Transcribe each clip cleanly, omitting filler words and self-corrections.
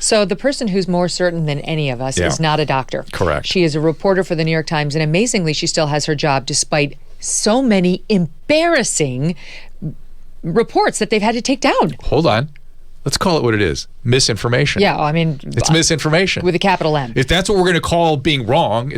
So the person who's more certain than any of us is not a doctor. Correct. She is a reporter for the New York Times, and amazingly, she still has her job despite so many embarrassing reports that they've had to take down. Hold on. Let's call it what it is. Misinformation. Yeah, I mean... It's misinformation. With a capital M. If that's what we're going to call being wrong,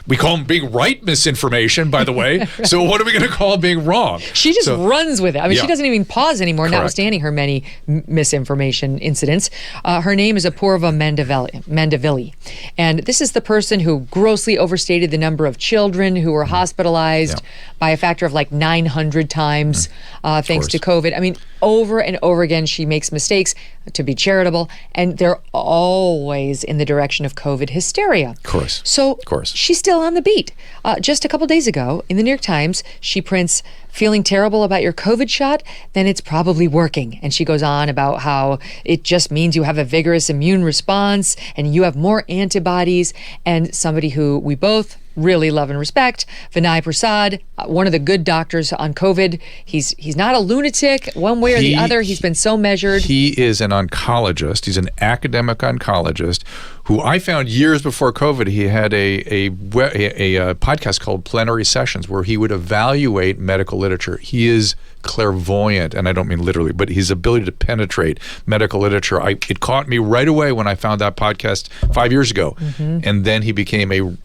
we call them being right misinformation, by the way. Right. So what are we going to call being wrong? She just runs with it. I mean, she doesn't even pause anymore, Correct. Notwithstanding her many misinformation incidents. Her name is Apoorva Mandavilli. And this is the person who grossly overstated the number of children who were hospitalized by a factor of like 900 times thanks to COVID. I mean, over and over again, she makes mistakes to be charitable, and they're always in the direction of COVID hysteria. Of course. So she's still on the beat. Just a couple days ago, in the New York Times, she prints, "Feeling terrible about your COVID shot? Then it's probably working." And she goes on about how it just means you have a vigorous immune response and you have more antibodies. And somebody who we both really love and respect, Vinay Prasad, one of the good doctors on COVID. He's not a lunatic one way or the other. He's been so measured. He is an oncologist. He's an academic oncologist who I found years before COVID. He had a podcast called Plenary Sessions where he would evaluate medical literature. He is clairvoyant, and I don't mean literally, but his ability to penetrate medical literature. It caught me right away when I found that podcast 5 years ago. And then he became a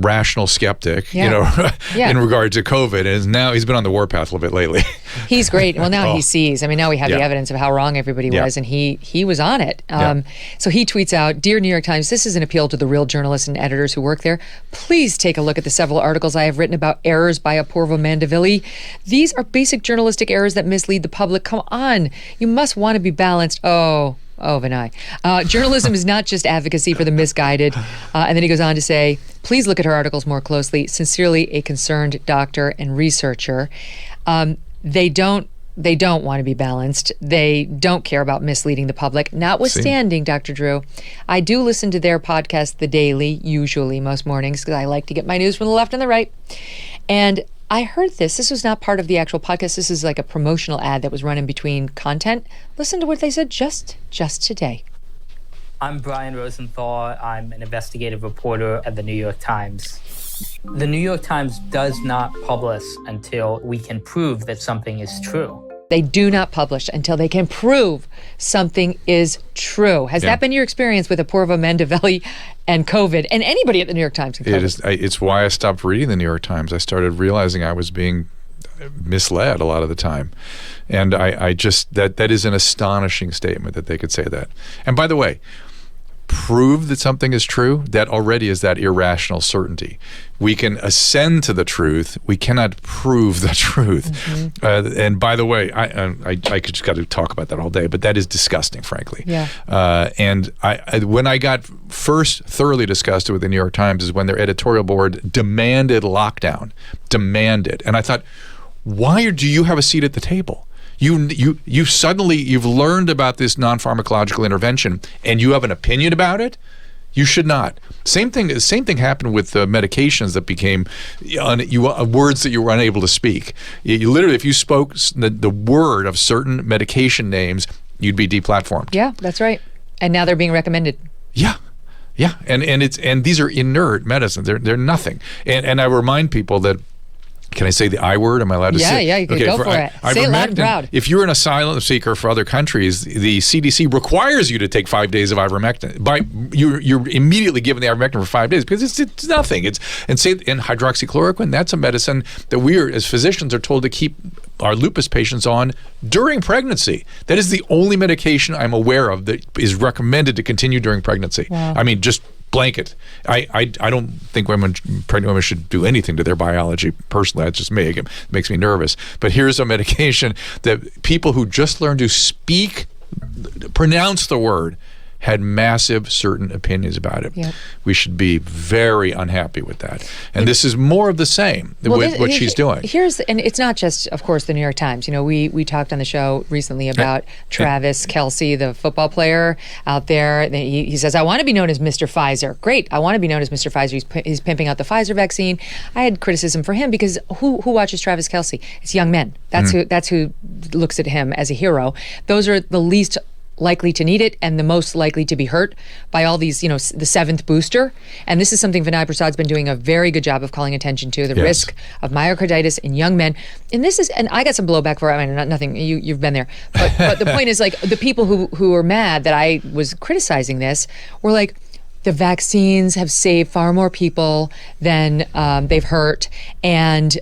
rational skeptic, in regard to COVID, and now he's been on the warpath a little bit lately. He's great. Well, now he sees. I mean, now we have the evidence of how wrong everybody was, and he was on it. So he tweets out, "Dear New York Times, this is an appeal to the real journalists and editors who work there. Please take a look at the several articles I have written about errors by Apoorva Mandavilli. These are basic journalistic errors that mislead the public. Come on, you must want to be balanced." Oh, Vinay. Journalism is not just advocacy for the misguided. And then he goes on to say, "Please look at her articles more closely. Sincerely, a concerned doctor and researcher." They don't want to be balanced. They don't care about misleading the public. Notwithstanding, Dr. Drew, I do listen to their podcast, The Daily, usually most mornings, because I like to get my news from the left and the right. And I heard this. This was not part of the actual podcast. This is like a promotional ad that was run in between content. Listen to what they said just today. I'm Brian Rosenthal. I'm an investigative reporter at the New York Times. The New York Times does not publish until we can prove that something is true. They do not publish until they can prove something is true. Has that been your experience with Apoorva Mandavilli and COVID, and anybody at the New York Times? It is. It's why I stopped reading the New York Times. I started realizing I was being misled a lot of the time, and I just that is an astonishing statement that they could say that. And by the way, prove that something is true, that already is that irrational certainty. We can ascend to the truth. We cannot prove the truth. And by the way, I could just got to talk about that all day, but that is disgusting, frankly. And when I got first thoroughly disgusted with the New York Times is when their editorial board demanded lockdown, and I thought, why do you have a seat at the table? You suddenly you've learned about this non-pharmacological intervention and you have an opinion about it? You should not. Same thing happened with medications that became words that you were unable to speak. You literally, if you spoke the word of certain medication names, you'd be deplatformed. Yeah, that's right. And now they're being recommended. Yeah. And these are inert medicines. They're nothing. And I remind people that. Can I say the I word? Am I allowed to say? Yeah, you can go for it. Say it loud and proud. If you're an asylum seeker for other countries, the CDC requires you to take 5 days of ivermectin. You're immediately given the ivermectin for 5 days because it's nothing. And hydroxychloroquine, that's a medicine that we as physicians are told to keep our lupus patients on during pregnancy. That is the only medication I'm aware of that is recommended to continue during pregnancy. Wow. I mean, just blanket. I don't think pregnant women should do anything to their biology. Personally, that's just me. It makes me nervous. But here's a medication that people who just learned to pronounce the word, had massive certain opinions about it. Yep. We should be very unhappy with that. And this is more of the same with what she's doing. And it's not just, of course, the New York Times. You know, we talked on the show recently about Travis Kelce, the football player out there. He says, "I want to be known as Mr. Pfizer." Great. I want to be known as Mr. Pfizer. He's pimping out the Pfizer vaccine. I had criticism for him because who watches Travis Kelce? It's young men. That's who looks at him as a hero. Those are the least likely to need it and the most likely to be hurt by all these, the 7th booster. And this is something Vinay Prasad's been doing a very good job of calling attention to, the risk of myocarditis in young men. And I got some blowback for it. I mean, nothing, you've been there. But the point is, like, the people who were mad that I was criticizing this were like, the vaccines have saved far more people than they've hurt, and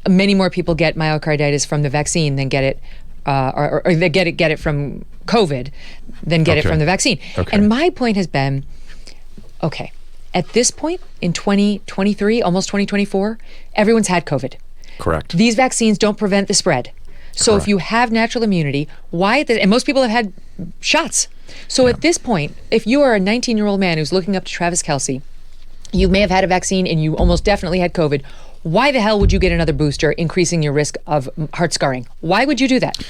many more people get myocarditis from the vaccine than get it, or they get it from COVID than get it from the vaccine. Okay. And my point has been, okay, at this point in 2023, almost 2024, everyone's had COVID. Correct. These vaccines don't prevent the spread. So if you have natural immunity, and most people have had shots. So at this point, if you are a 19-year-old man who's looking up to Travis Kelce, you may have had a vaccine and you almost definitely had COVID. Why the hell would you get another booster, increasing your risk of heart scarring? Why would you do that?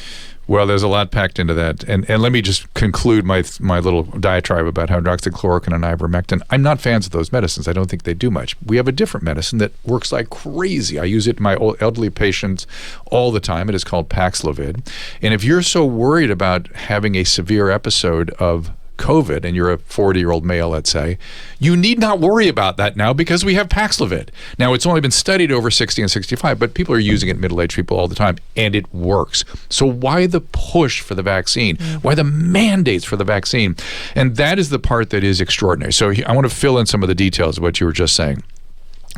Well, there's a lot packed into that. And let me just conclude my little diatribe about hydroxychloroquine and ivermectin. I'm not fans of those medicines. I don't think they do much. We have a different medicine that works like crazy. I use it in my elderly patients all the time. It is called Paxlovid. And if you're so worried about having a severe episode of COVID and you're a 40-year-old male, let's say, you need not worry about that now because we have Paxlovid. Now, it's only been studied over 60 and 65, but people are using it in middle-aged people all the time, and it works. So why the push for the vaccine? Why the mandates for the vaccine? And that is the part that is extraordinary. So I want to fill in some of the details of what you were just saying.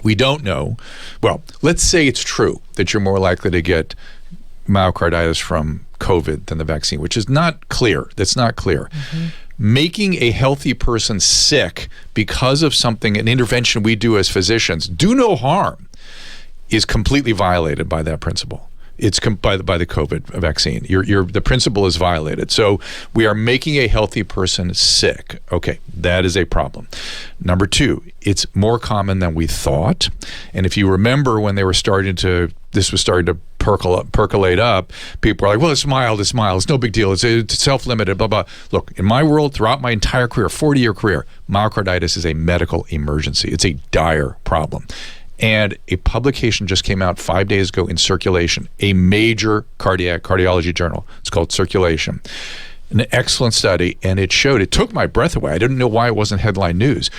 We don't know. Well, let's say it's true that you're more likely to get myocarditis from COVID than the vaccine, which is not clear. That's not clear. Making a healthy person sick because of an intervention we do as physicians, do no harm, is completely violated by that principle. It's by the COVID vaccine. The principle is violated. So we are making a healthy person sick. Okay, that is a problem. Number two, it's more common than we thought. And if you remember when this was starting to percolate up, people were like, well, it's mild, it's no big deal, it's self-limited, blah, blah. Look, in my world, throughout my entire career, 40-year career, myocarditis is a medical emergency. It's a dire problem. And a publication just came out 5 days ago in Circulation, a major cardiology journal. It's called Circulation. An excellent study, and it took my breath away. I didn't know why it wasn't headline news.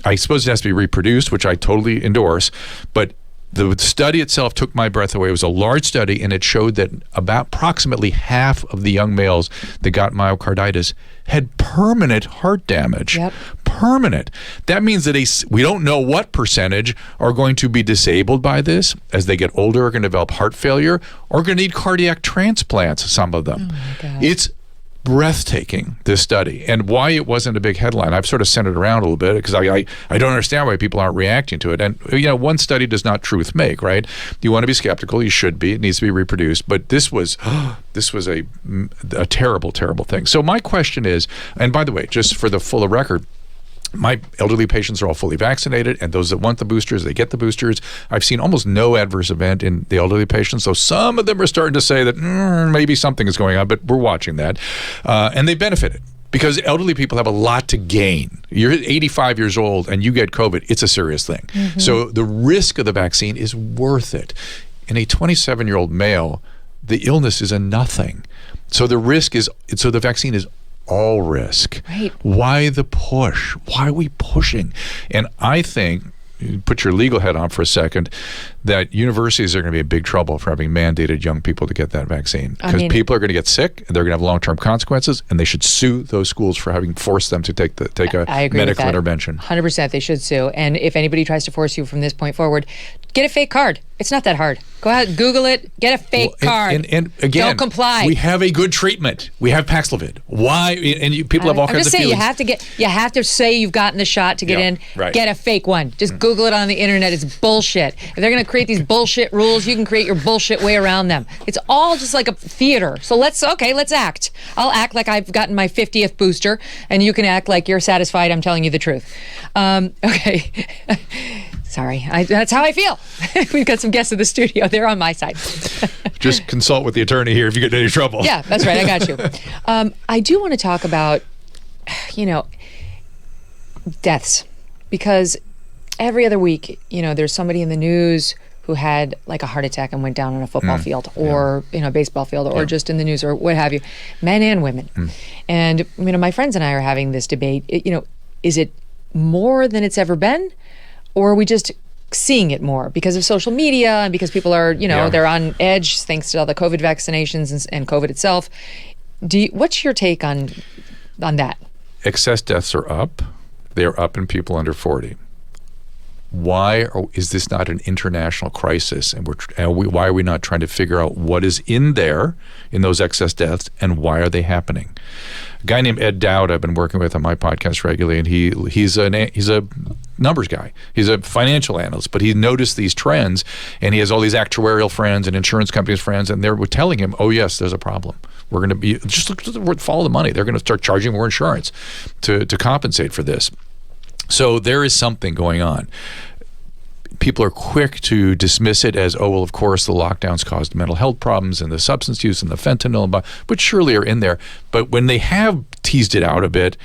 I suppose it has to be reproduced, which I totally endorse, but the study itself took my breath away. It was a large study, and it showed that approximately half of the young males that got myocarditis had permanent heart damage. Yep. Permanent. That means that we don't know what percentage are going to be disabled by this as they get older, are going to develop heart failure, or going to need cardiac transplants, some of them. Oh my God. It's breathtaking, this study, and why it wasn't a big headline. I've sort of sent it around a little bit because I don't understand why people aren't reacting to it. And one study does not truth make, right? You want to be skeptical. You should be. It needs to be reproduced. But this was a terrible, terrible thing. So my question is, and by the way, just for the fuller record, my elderly patients are all fully vaccinated, and those that want the boosters, they get the boosters. I've seen almost no adverse event in the elderly patients, so some of them are starting to say that maybe something is going on, but we're watching that. And they benefited because elderly people have a lot to gain. You're 85 years old and you get COVID, it's a serious thing. So the risk of the vaccine is worth it. In a 27-year-old male, the illness is a nothing. So the vaccine is all risk. Right. Why the push? Why are we pushing? And I think, put your legal head on for a second, that universities are going to be in big trouble for having mandated young people to get that vaccine. Because people are going to get sick, and they're going to have long-term consequences, and they should sue those schools for having forced them to take a medical intervention. 100%, they should sue. And if anybody tries to force you from this point forward, get a fake card. It's not that hard. Go ahead, Google it, get a fake card. And again, don't comply. We have a good treatment. We have Paxlovid. Why? And people have all kinds of feelings. You have to say you've gotten the shot to get in. Right. Get a fake one. Just Google it on the internet. It's bullshit. If they're going to create these bullshit rules, you can create your bullshit way around them. It's all just like a theater. So let's act. I'll act like I've gotten my 50th booster, and you can act like you're satisfied I'm telling you the truth. Okay. Sorry, that's how I feel. We've got some guests in the studio. They're on my side. Just consult with the attorney here if you get in any trouble. Yeah, that's right. I got you. I do want to talk about, deaths, because every other week, there's somebody in the news who had like a heart attack and went down on a football field or a baseball field or just in the news or what have you, men and women. And my friends and I are having this debate. Is it more than it's ever been, or are we just seeing it more because of social media and because people are they're on edge thanks to all the COVID vaccinations and COVID itself? What's your take on that? Excess deaths are up. They are up in people under 40. Why is this not an international crisis? And why are we not trying to figure out what is in there in those excess deaths and why are they happening? A guy named Ed Dowd I've been working with on my podcast regularly, and he's a numbers guy. He's a financial analyst, but he noticed these trends, and he has all these actuarial friends and insurance companies friends, and they're telling him, "Oh yes, there's a problem. We're going to be just follow the money. They're going to start charging more insurance to compensate for this." So there is something going on. People are quick to dismiss it as, oh, well, of course, the lockdowns caused mental health problems and the substance use and the fentanyl, but surely are in there. But when they have teased it out a bit,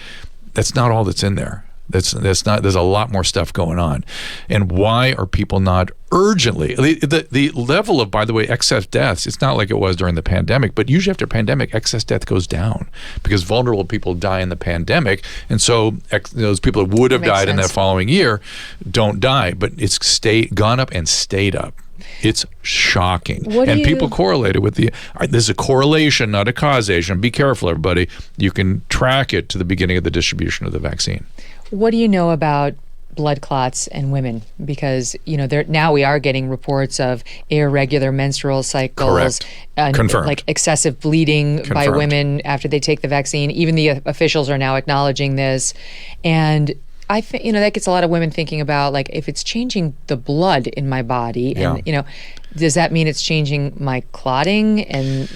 that's not all that's in there. That's not. There's a lot more stuff going on. And why are people not urgently? The level of, by the way, excess deaths, it's not like it was during the pandemic, but usually after a pandemic, excess death goes down because vulnerable people die in the pandemic. And so those people that would have died in that following year don't die, but it's gone up and stayed up. It's shocking. People correlate it with this is a correlation, not a causation. Be careful, everybody. You can track it to the beginning of the distribution of the vaccine. What do you know about blood clots in women? Because now we are getting reports of irregular menstrual cycles, Confirmed. Like excessive bleeding by women after they take the vaccine. Even the officials are now acknowledging this, and I think that gets a lot of women thinking about, like, if it's changing the blood in my body, and does that mean it's changing my clotting? And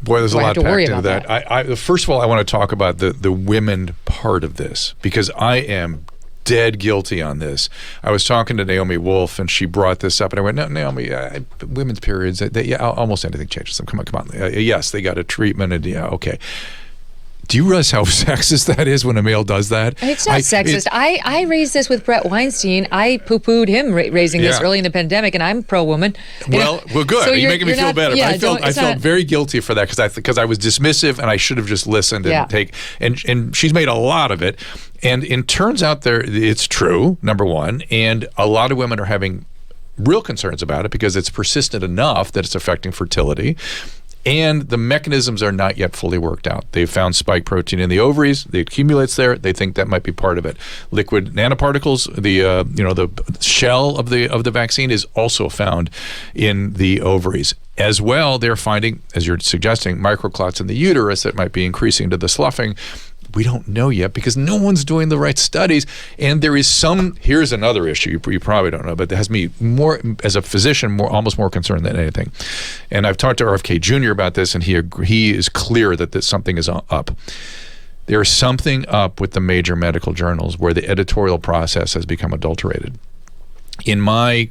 boy, there's a lot to worry packed into about that. I first of all, I want to talk about the women part of this, because I am dead guilty on this. I was talking to Naomi Wolf, and she brought this up, and I went, "No, Naomi, women's periods, almost anything changes them. Come on. Yes, they got a treatment, and okay." Do you realize how sexist that is when a male does that? It's not sexist. I raised this with Brett Weinstein. I poo-pooed him raising this early in the pandemic, and I'm pro-woman. Well, good. So you're making me feel better. Yeah, but I felt very guilty for that because I was dismissive, and I should have just listened and and she's made a lot of it. And it turns out it's true, number one, and a lot of women are having real concerns about it because it's persistent enough that it's affecting fertility. And the mechanisms are not yet fully worked out. They've found spike protein in the ovaries. It accumulates there. They think that might be part of it. Liquid nanoparticles, the shell of the vaccine is also found in the ovaries. As well, they're finding, as you're suggesting, microclots in the uterus that might be increasing to the sloughing. We don't know yet because no one's doing the right studies. And there is here's another issue you probably don't know, but that has me more, as a physician, almost more concerned than anything. And I've talked to RFK Jr. about this, and he is clear that something is up. There is something up with the major medical journals where the editorial process has become adulterated. In my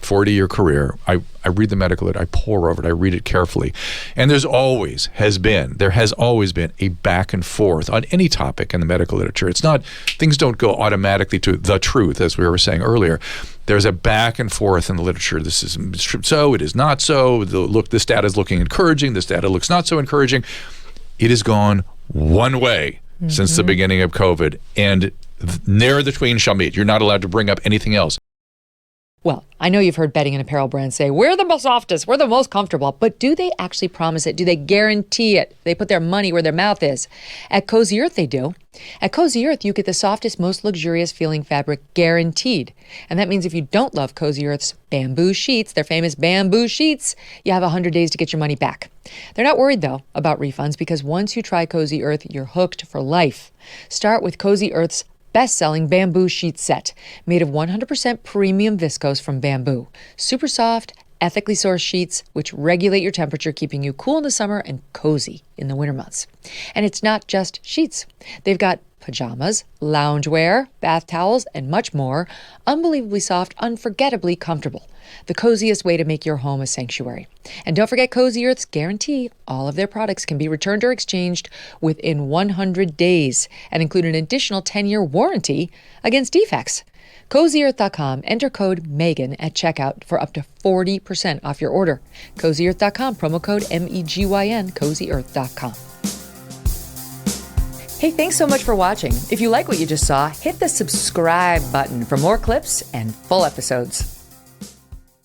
40-year career, I read the medical lit, I pore over it, I read it carefully. And there has always been a back and forth on any topic in the medical literature. It's not, things don't go automatically to the truth, as we were saying earlier. There's a back and forth in the literature. This is so, it is not so. This data is looking encouraging, this data looks not so encouraging. It has gone one way since the beginning of COVID, and ne'er the twain shall meet. You're not allowed to bring up anything else. Well, I know you've heard bedding and apparel brands say, we're the softest, we're the most comfortable, but do they actually promise it? Do they guarantee it? They put their money where their mouth is. At Cozy Earth, they do. At Cozy Earth, you get the softest, most luxurious feeling fabric guaranteed. And that means if you don't love Cozy Earth's bamboo sheets, their famous bamboo sheets, you have 100 days to get your money back. They're not worried, though, about refunds because once you try Cozy Earth, you're hooked for life. Start with Cozy Earth's best-selling bamboo sheet set, made of 100% premium viscose from bamboo. Super soft, ethically sourced sheets which regulate your temperature, keeping you cool in the summer and cozy in the winter months. And it's not just sheets. They've got pajamas, loungewear, bath towels, and much more. Unbelievably soft, unforgettably comfortable. The coziest way to make your home a sanctuary. And don't forget Cozy Earth's guarantee. All of their products can be returned or exchanged within 100 days and include an additional 10-year warranty against defects. CozyEarth.com. Enter code Megyn at checkout for up to 40% off your order. CozyEarth.com. Promo code MEGYN. CozyEarth.com. Hey, thanks so much for watching. If you like what you just saw, hit the subscribe button for more clips and full episodes.